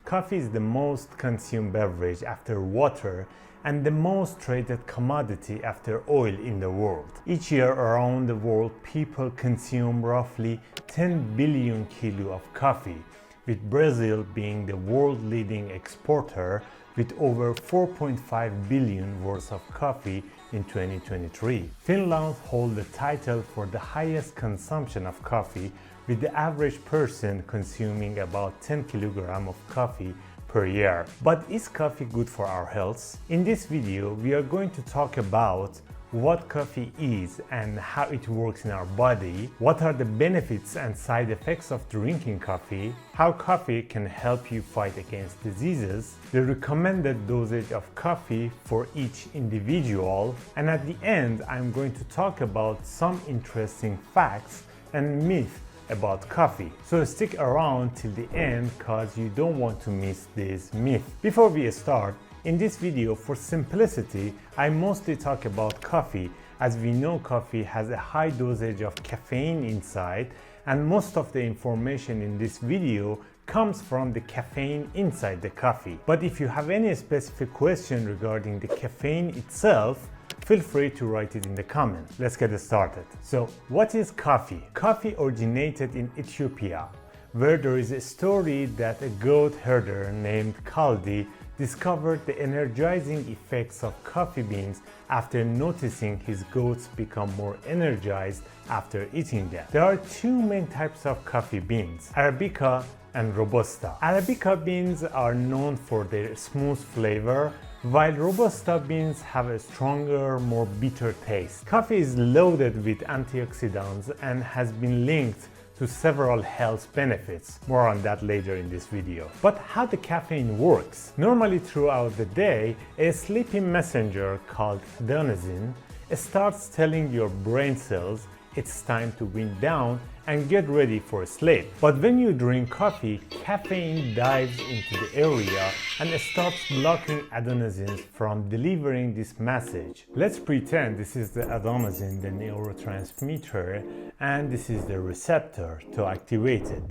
Coffee is the most consumed beverage after water and the most traded commodity after oil in the world. Each year around the world, people consume roughly 10 billion kilos of coffee, with Brazil being the world leading exporter with over 4.5 billion worth of coffee in 2023. Finland holds the title for the highest consumption of coffee, with the average person consuming about 10 kilograms of coffee per year. But is coffee good for our health? In this video, we are going to talk about what coffee is and how it works in our body, what are the benefits and side effects of drinking coffee, how coffee can help you fight against diseases, the recommended dosage of coffee for each individual, and at the end, I'm going to talk about some interesting facts and myths about coffee. So stick around till the end cause you don't want to miss this myth. Before we start, in this video, for simplicity, I mostly talk about coffee, as we know coffee has a high dosage of caffeine inside, and most of the information in this video comes from the caffeine inside the coffee. But if you have any specific question regarding the caffeine itself, feel free to write it in the comments. Let's get started. So, what is coffee? Coffee originated in Ethiopia, where there is a story that a goat herder named Kaldi discovered the energizing effects of coffee beans after noticing his goats become more energized after eating them. There are two main types of coffee beans, Arabica and Robusta. Arabica beans are known for their smooth flavor, while Robusta beans have a stronger, more bitter taste. Coffee is loaded with antioxidants and has been linked to several health benefits. More on that later in this video. But how the caffeine works? Normally throughout the day, a sleepy messenger called adenosine starts telling your brain cells it's time to wind down and get ready for sleep. But when you drink coffee, caffeine dives into the area and starts blocking adenosine from delivering this message. Let's pretend this is the adenosine, the neurotransmitter, and this is the receptor to activate it.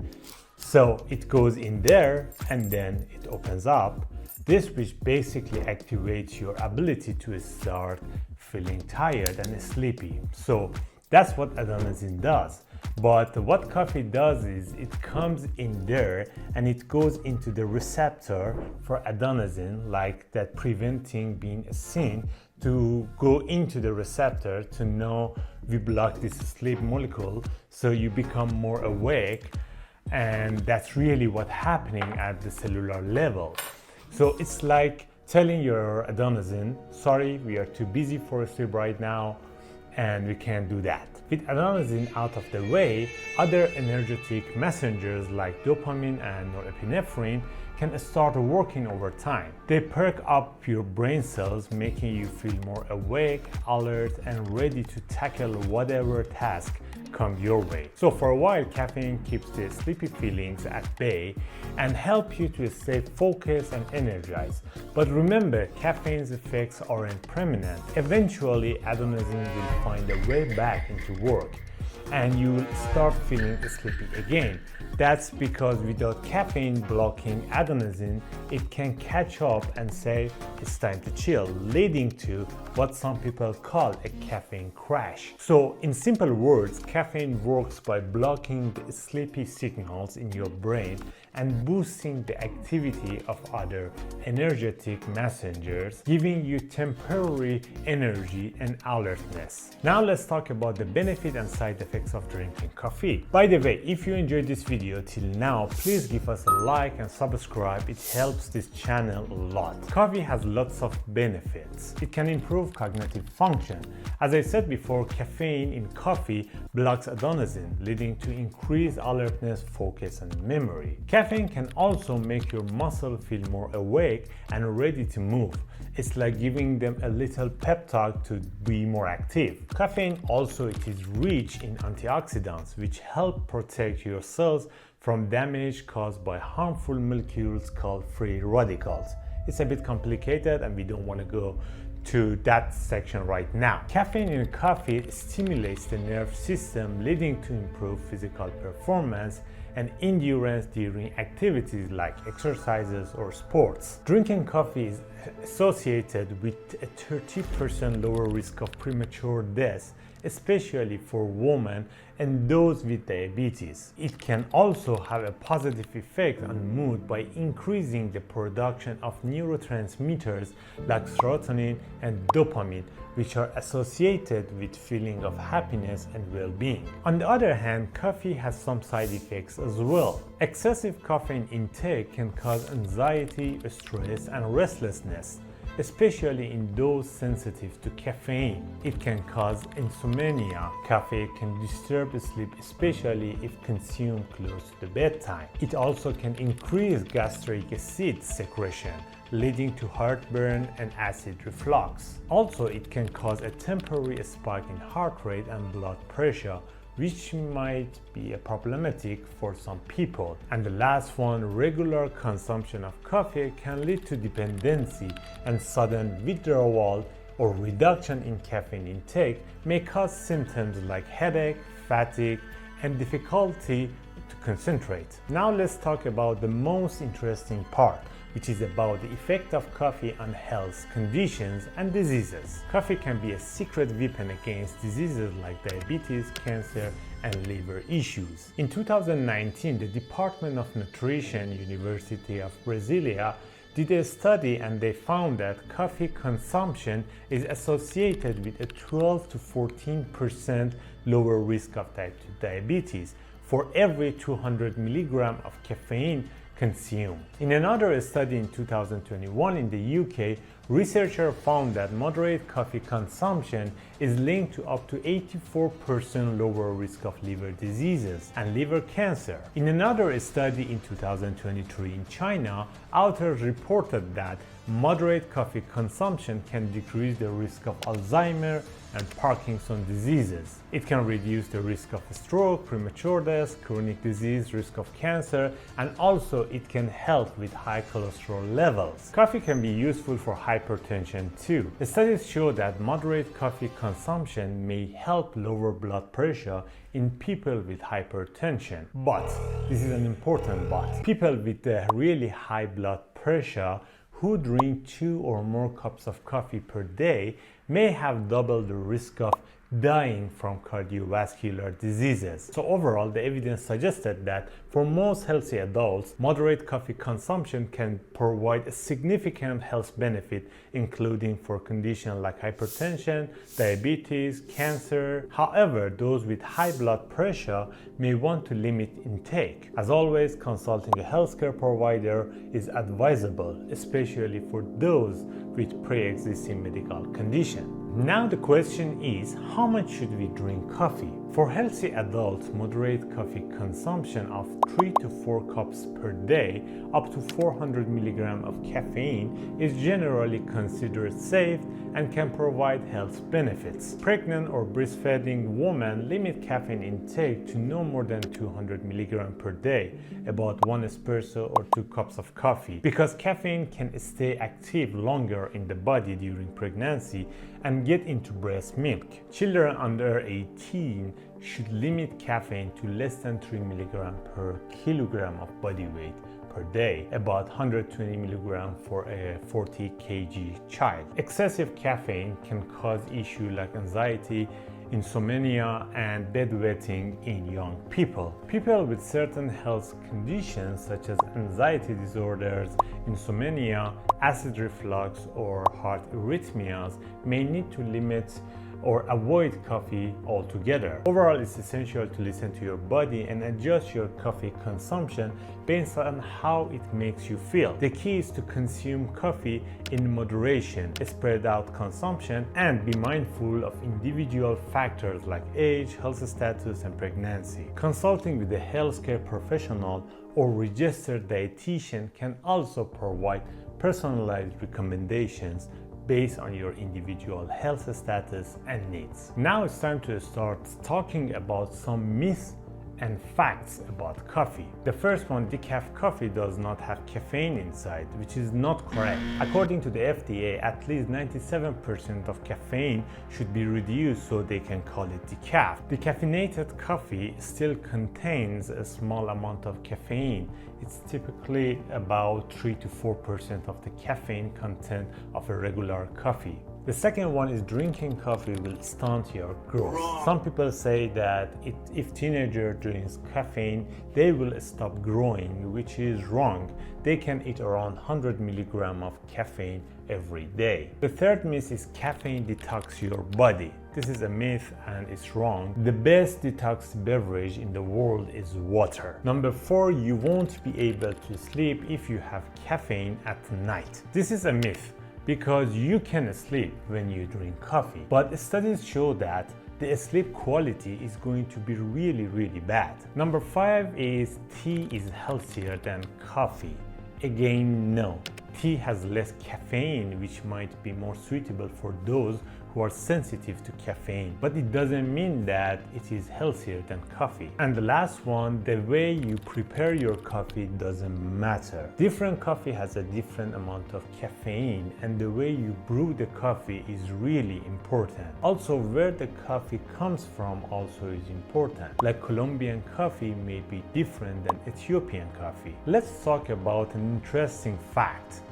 So it goes in there and then it opens up. This which basically activates your ability to start feeling tired and sleepy. So that's what adenosine does. But what coffee does is it comes in there and it goes into the receptor for adenosine, like that preventing being seen, to go into the receptor to know we block this sleep molecule so you become more awake, and that's really what's happening at the cellular level. So it's like telling your adenosine, sorry, we are too busy for sleep right now and we can't do that. With adenosine out of the way, other energetic messengers like dopamine and norepinephrine can start working over time. They perk up your brain cells, making you feel more awake, alert, and ready to tackle whatever task comes your way. So for a while, caffeine keeps the sleepy feelings at bay and help you to stay focused and energized. But remember, caffeine's effects aren't permanent. Eventually, adenosine will find a way back into work and you will start feeling sleepy again. That's because without caffeine blocking adenosine, it can catch up and say it's time to chill, leading to what some people call a caffeine crash. So in simple words, caffeine works by blocking the sleepy signals in your brain and boosting the activity of other energetic messengers, giving you temporary energy and alertness. Now let's talk about the benefit and side effects of drinking coffee. By the way, if you enjoyed this video till now, please give us a like and subscribe. It helps this channel a lot. Coffee has lots of benefits. It can improve cognitive function. As I said before, caffeine in coffee blocks adenosine, leading to increased alertness, focus, and memory. Caffeine can also make your muscle feel more awake and ready to move. It's like giving them a little pep talk to be more active. Caffeine also it is rich in antioxidants, which help protect your cells from damage caused by harmful molecules called free radicals. It's a bit complicated and we don't want to go to that section right now. Caffeine in coffee stimulates the nerve system, leading to improved physical performance and endurance during activities like exercises or sports. Drinking coffee is associated with a 30% lower risk of premature death, especially for women and those with diabetes. It can also have a positive effect on mood by increasing the production of neurotransmitters like serotonin and dopamine, which are associated with feeling of happiness and well-being. On the other hand, coffee has some side effects as well. Excessive caffeine intake can cause anxiety, stress, and restlessness, especially in those sensitive to caffeine. It can cause insomnia. Caffeine can disturb sleep, especially if consumed close to the bedtime. It also can increase gastric acid secretion, leading to heartburn and acid reflux. Also, it can cause a temporary spike in heart rate and blood pressure, which might be problematic for some people. And the last one, regular consumption of coffee can lead to dependency, and sudden withdrawal or reduction in caffeine intake may cause symptoms like headache, fatigue, and difficulty to concentrate. Now let's talk about the most interesting part, which is about the effect of coffee on health conditions and diseases. Coffee can be a secret weapon against diseases like diabetes, cancer, and liver issues. In 2019, the Department of Nutrition, University of Brasilia, did a study and they found that coffee consumption is associated with a 12 to 14% lower risk of type 2 diabetes for every 200 milligrams of caffeine consumed. In another study in 2021 in the UK, researchers found that moderate coffee consumption is linked to up to 84% lower risk of liver diseases and liver cancer. In another study in 2023 in China, authors reported that moderate coffee consumption can decrease the risk of Alzheimer's and Parkinson's diseases. It can reduce the risk of stroke, premature death, chronic disease, risk of cancer, and also it can help with high cholesterol levels. Coffee can be useful for hypertension too. The studies show that moderate coffee consumption may help lower blood pressure in people with hypertension. But, this is an important but, people with a really high blood pressure who drink 2 or more cups of coffee per day may have double the risk of dying from cardiovascular diseases. So overall, the evidence suggested that for most healthy adults, moderate coffee consumption can provide a significant health benefit, including for conditions like hypertension, diabetes, cancer. However, those with high blood pressure may want to limit intake. As always, consulting a healthcare provider is advisable, especially for those with pre-existing medical conditions. Now the question is, how much should we drink coffee? For healthy adults, moderate coffee consumption of 3 to 4 cups per day, up to 400 milligrams of caffeine, is generally considered safe and can provide health benefits. Pregnant or breastfeeding women limit caffeine intake to no more than 200 milligrams per day, about 1 espresso or 2 cups of coffee, because caffeine can stay active longer in the body during pregnancy and get into breast milk. Children under 18 should limit caffeine to less than 3 milligrams per kilogram of body weight per day, about 120 milligrams for a 40 kg child. Excessive caffeine can cause issues like anxiety, insomnia, and bedwetting in young people. People with certain health conditions such as anxiety disorders, insomnia, acid reflux, or heart arrhythmias may need to limit or avoid coffee altogether. Overall, it's essential to listen to your body and adjust your coffee consumption based on how it makes you feel. The key is to consume coffee in moderation, spread out consumption, and be mindful of individual factors like age, health status, and pregnancy. Consulting with a healthcare professional or registered dietitian can also provide personalized recommendations based on your individual health status and needs. Now it's time to start talking about some myths and facts about coffee. The first one, decaf coffee does not have caffeine inside, which is not correct. According to the FDA, at least 97% of caffeine should be reduced so they can call it decaf. Decaffeinated coffee still contains a small amount of caffeine. It's typically about 3 to 4% of the caffeine content of a regular coffee. The second one is drinking coffee will stunt your growth. Some people say that if teenager drinks caffeine, they will stop growing, which is wrong. They can eat around 100 milligrams of caffeine every day. The third myth is caffeine detox your body. This is a myth and it's wrong. The best detox beverage in the world is water. Number 4, you won't be able to sleep if you have caffeine at night. This is a myth, because you can sleep when you drink coffee. But studies show that the sleep quality is going to be really bad. Number 5 is tea is healthier than coffee. Again, no. Tea has less caffeine, which might be more suitable for those who are sensitive to caffeine, but it doesn't mean that it is healthier than coffee. And the last one, the way you prepare your coffee doesn't matter. Different coffee has a different amount of caffeine, and the way you brew the coffee is really important. Also, where the coffee comes from also is important. Like Colombian coffee may be different than Ethiopian coffee. Let's talk about an interesting fact.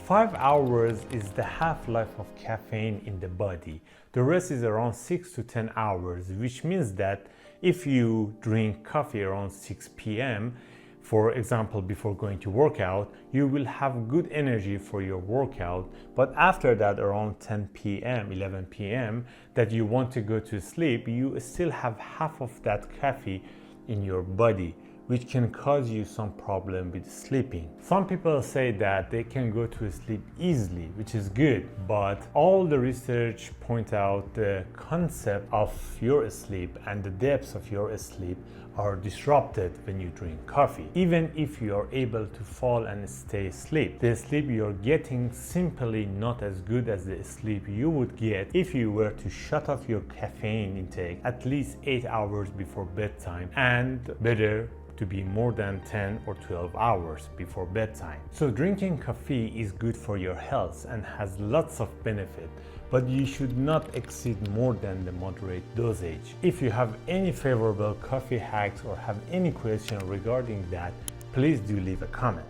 5 hours is the half-life of caffeine in the body. The rest is around 6 to 10 hours, which means that if you drink coffee around 6 p.m., for example, before going to work out, you will have good energy for your workout, but after that, around 10 p.m., 11 p.m., that you want to go to sleep, you still have half of that coffee in your body, which can cause you some problem with sleeping. Some people say that they can go to sleep easily, which is good, but all the research point out the concept of your sleep and the depths of your sleep are disrupted when you drink coffee. Even if you are able to fall and stay asleep, the sleep you're getting simply not as good as the sleep you would get if you were to shut off your caffeine intake at least 8 hours before bedtime, and better to be more than 10 or 12 hours before bedtime. So drinking coffee is good for your health and has lots of benefit, but you should not exceed more than the moderate dosage. If you have any favorable coffee hacks or have any question regarding that, please do leave a comment.